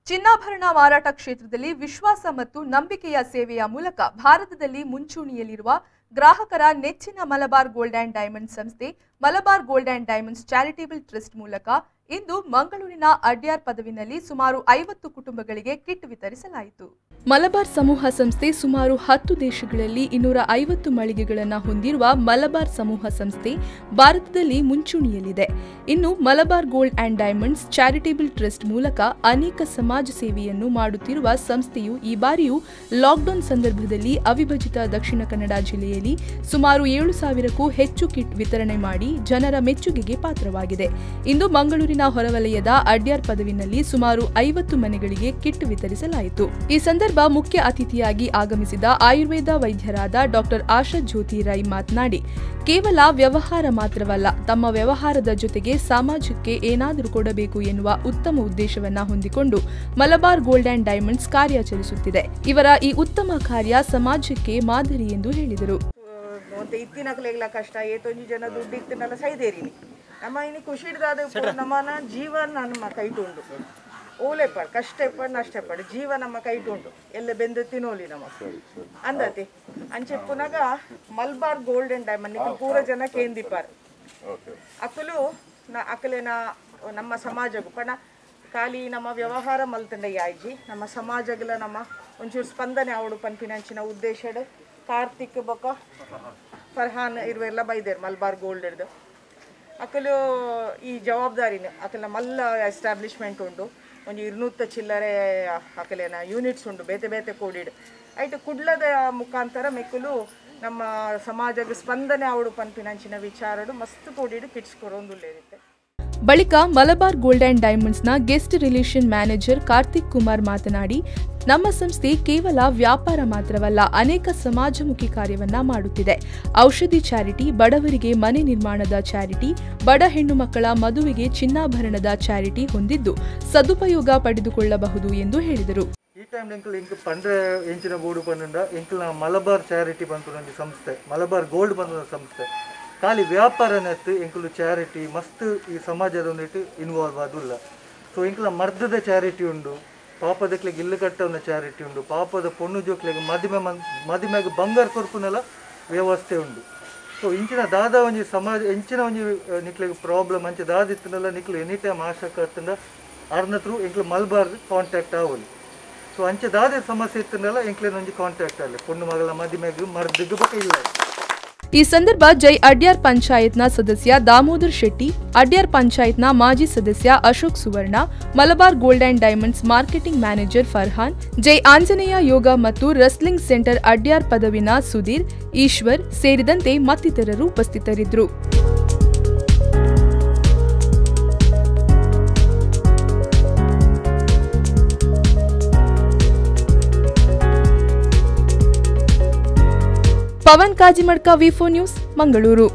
ಚಿನ್ನಾಭರಣ ಮಾರಾಟ ಕ್ಷೇತ್ರದಲ್ಲಿ ವಿಶ್ವಾಸ ಮತ್ತು ನಂಬಿಕೆಯ ಸೇವೆಯ ಮೂಲಕ ಭಾರತದಲ್ಲಿ ಮುಂಚೂಣಿಯಲ್ಲಿರುವ ಗ್ರಾಹಕರ ನೆಚ್ಚಿನ ಮಲಬಾರ್ ಗೋಲ್ಡ್ ಅಂಡ್ ಡೈಮಂಡ್ಸ್ ಸಂಸ್ಥೆ Malabar gold and diamonds charitable trust ಮೂಲಕ ಇಂದು ಮಂಗಳೂರಿನ ಅಡ್ಯಾರ್ ಪದವಿನಲ್ಲಿ ಸುಮಾರು 50 ಕುಟುಂಬಗಳಿಗೆ ಕಿಟ್ ವಿತರಿಸಲಾಯಿತು. ಮಲಬಾರ್ ಸಮೂಹ ಸಂಸ್ಥೆ ಸುಮಾರು 10 ದೇಶಗಳಲ್ಲಿ 250 ಮಳಿಗೆಗಳನ್ನು ಹೊಂದಿರುವ ಮಲಬಾರ್ ಸಮೂಹ ಸಂಸ್ಥೆ ಭಾರತದಲ್ಲಿ ಮುಂಚೂಣಿಯಲ್ಲಿದೆ. ಇನ್ನು Malabar gold and diamonds charitable trust ಮೂಲಕ ಅನೇಕ ಸಮಾಜ ಸೇವೆಯನ್ನು ಮಾಡುತ್ತಿರುವ ಸಂಸ್ಥೆಯು ಈ ಬಾರಿಯೂ ಲಾಕ್ಡೌನ್ ಸಂದರ್ಭದಲ್ಲಿ ಅವಿಭಜಿತ ದಕ್ಷಿಣ ಕನ್ನಡ ಜಿಲ್ಲೆಯಲ್ಲಿ ಸುಮಾರು 7,000ಕ್ಕೂ ಹೆಚ್ಚು ಕಿಟ್ ವಿತರಣೆ ಮಾಡಿ ಜನರ ಮೆಚ್ಚುಗೆಗೆ ಪಾತ್ರವಾಗಿದೆ. ಇಂದು ಮಂಗಳೂರಿನ ಹೊರವಲಯದ ಅಡ್ಯಾರ್ ಪದವಿನಲ್ಲಿ ಸುಮಾರು 50 ಮನೆಗಳಿಗೆ ಕಿಟ್ ವಿತರಿಸಲಾಯಿತು. ಈ ಸಂದರ್ಭ ಮುಖ್ಯ ಅತಿಥಿಯಾಗಿ ಆಗಮಿಸಿದ ಆಯುರ್ವೇದ ವೈದ್ಯರಾದ ಡಾಕ್ಟರ್ ಆಶಾ ಜ್ಯೋತಿ ರೈ ಮಾತನಾಡಿ, ಕೇವಲ ವ್ಯವಹಾರ ಮಾತ್ರವಲ್ಲ, ತಮ್ಮ ವ್ಯವಹಾರದ ಜೊತೆಗೆ ಸಮಾಜಕ್ಕೆ ಏನಾದರೂ ಕೊಡಬೇಕು ಎನ್ನುವ ಉತ್ತಮ ಉದ್ದೇಶವನ್ನ ಹೊಂದಿಕೊಂಡು ಮಲಬಾರ್ ಗೋಲ್ಡ್ ಅಂಡ್ ಡೈಮಂಡ್ಸ್ ಕಾರ್ಯಾಚರಿಸುತ್ತಿದೆ. ಇವರ ಈ ಉತ್ತಮ ಕಾರ್ಯ ಸಮಾಜಕ್ಕೆ ಮಾದರಿ ಎಂದು ಹೇಳಿದರು. ಕಷ್ಟ ಜನ ದುಡ್ಡು ಇತ್ತಿನಲ್ಲ ಸೈದೇರಿನಿ ನಮ್ಮ ಇನ್ನು ಖುಷಿ ಹಿಡ್ದಾದ ನಮ್ಮನ ಜೀವ ನಮ್ಮ ಕೈಟುಂಡು ಓಲೆ ಪಡ್ ಕಷ್ಟ ಪಡ್ ನಷ್ಟ ಪಡ್ ಜೀವ ನಮ್ಮ ಕೈಟುಂಡು ಎಲ್ಲ ಬೆಂದು ತಿನ್ನೋಲಿ ನಮ್ಮ ಅಂದತಿ ಅಂಚೆ ಪುನಗ ಮಲ್ಬಾರ್ ಗೋಲ್ಡ್ ಅಂಡ್ ಡೈಮಂಡ್ ಪೂರ ಜನ ಕೇಂದಿಪ್ಪಾರ ಅಕ್ಕಲು ಅಕ್ಕಲೇನ ನಮ್ಮ ಸಮಾಜಗೂ ಪಣ ಖಾಲಿ ನಮ್ಮ ವ್ಯವಹಾರ ಮಲ್ತಂಡ ಯಾಯ್ಜಿ ನಮ್ಮ ಸಮಾಜಗಳ ನಮ್ಮ ಒಂಚೂರು ಸ್ಪಂದನೆ ಅವಡು ಪಂಪಿನಂಚಿನ ಉದ್ದೇಶಡ್ ಕಾರ್ತಿಕ್ ಬೊಕ್ಕ ಫರ್ಹಾನ್ ಇರುವೆಲ್ಲ ಬೈದೇರು ಮಲ್ಬಾರ್ ಗೋಲ್ಡ್ ಹಿಡ್ದು ಅಕ್ಕಲು ಈ ಜವಾಬ್ದಾರಿನ ಅಕ್ಕಲ ಮಲ್ಲ ಎಸ್ಟಾಬ್ಲಿಷ್ಮೆಂಟ್ ಉಂಡು ಒಂದು 200 ಚಿಲ್ಲರೆ ಅಕ್ಕಲೇನ ಯೂನಿಟ್ಸ್ ಉಂಡು ಬೇತೆ ಬೇತೆ ಕೂಡಿಡು ಐಟು ಕುಡ್ಲದ ಮುಖಾಂತರ ಮೆಕ್ಕಲು ನಮ್ಮ ಸಮಾಜಕ್ಕೆ ಸ್ಪಂದನೆ ಅವಡು ಪಂಪಿನಂಚಿನ ವಿಚಾರಡು ಮಸ್ತ್ ಕೂಡಿಡು ಕಿಟ್ಸ್ ಕೊರೊಂದುಲ್ಲೇರಿತ್ತೆ. ಬಳಿಕ ಮಲಬಾರ್ ಗೋಲ್ಡ್ ಅಂಡ್ ಡೈಮಂಡ್ಸ್ನ guest relation manager Karthik Kumar ಮಾತನಾಡಿ, ನಮ್ಮ ಸಂಸ್ಥೆ ಕೇವಲ ವ್ಯಾಪಾರ ಮಾತ್ರವಲ್ಲ, ಅನೇಕ ಸಮಾಜಮುಖಿ ಕಾರ್ಯವನ್ನ ಮಾಡುತ್ತಿದೆ. ಔಷಧಿ ಚಾರಿಟಿ, ಬಡವರಿಗೆ ಮನೆ ನಿರ್ಮಾಣದ ಚಾರಿಟಿ, ಬಡ ಹೆಣ್ಣು ಮಕ್ಕಳ ಮದುವೆಗೆ ಚಿನ್ನಾಭರಣದ ಚಾರಿಟಿ ಹೊಂದಿದ್ದು ಸದುಪಯೋಗ ಪಡೆದುಕೊಳ್ಳಬಹುದು ಎಂದು ಹೇಳಿದರು. ಈ ಟೈಮ್ ಪಂಡ್ರೆ ಎಂಚಿನ ಬೋರ್ಡು ಬಂದ ಮಲಬಾರ್ ಚಾರಿಟಿ ಬಂತು ಸಂಸ್ಥೆ, ಮಲಬಾರ್ ಗೋಲ್ಡ್ ಬಂದ ಸಂಸ್ಥೆ ಖಾಲಿ ವ್ಯಾಪಾರನತ್ತು ಎಂಕಲು ಚಾರಿಟಿ ಮಸ್ತ್ ಈ ಸಮಾಜದ ಒಂದಿಟ್ಟು ಇನ್ವಾಲ್ವ್ ಆದಿಲ್ಲ. ಸೊ ಎಂಕಲ ಮರ್ದದ ಚಾರಿಟಿ ಉಂಡು, ಪಾಪದಕ್ಲೆಗೆ ಇಲ್ಲು ಕಟ್ಟವನ್ನ ಚಾರಿಟಿ ಉಂಡು, ಪಾಪದ ಪೊಣ್ಣು ಜೋಕ್ಲೆಗೆ ಮದಿಮೆಗೆ ಬಂಗಾರ ಕೊರ್ಪುನೆಲ್ಲ ವ್ಯವಸ್ಥೆ ಉಂಡು. ಸೊ ಇಂಚಿನ ದಾದ ಒಂಜಿ ಸಮಾಜ ಎಂಚಿನ ಒಂಜಿ ನಿಕ್ಲೆಗೆ ಪ್ರಾಬ್ಲಮ್ ಅಂಚೆ ದಾದಿತ್ತನೆಲ್ಲ ನಿಕ್ಲು ಎನಿ ಟೈಮ್ ಆಶಾ ಕರ್ತಂಡ ಅರ್ನ ಥ್ರೂ ಎಂಕ್ಲು ಮಲ್ಬಾರ್ ಕಾಂಟ್ಯಾಕ್ಟ್ ಆಗೋಲಿ. ಸೊ ಅಂಚೆ ದಾದ ಸಮಸ್ಯೆ ಇತ್ತನೆಲ್ಲ ಎಂಕ್ಲೇನ ಒಂಜಿ ಕಾಂಟ್ಯಾಕ್ಟ್ ಆಗಲಿ ಪೊಣ್ಣು ಮಗಳ ಮದಿಮೆಗೆ ಮರ್ದಿಗೆ ಬಕ್ಕ ಇಲ್ಲ. ಈ ಸಂದರ್ಭ ಜೈ ಅಡ್ಯಾರ್ ಪಂಚಾಯತ್ನ ಸದಸ್ಯ ದಾಮೋದರ್ ಶೆಟ್ಟಿ, ಅಡ್ಯಾರ್ ಪಂಚಾಯತ್ನ ಮಾಜಿ ಸದಸ್ಯ Ashok Suvarna, Malabar gold and diamonds marketing manager Farhan, Jai Anjaneya Yoga ಮತ್ತು ರೆಸ್ಲಿಂಗ್ ಸೆಂಟರ್ ಅಡ್ಯಾರ್ ಪದವಿನ ಸುಧೀರ್, ಈಶ್ವರ್ ಸೇರಿದಂತೆ ಮತ್ತಿತರರು ಉಪಸ್ಥಿತರಿದ್ದರು. ಪವನ್ ಕಾಜಿಮಡ್ಕ, ವಿ4 ನ್ಯೂಸ್, ಮಂಗಳೂರು.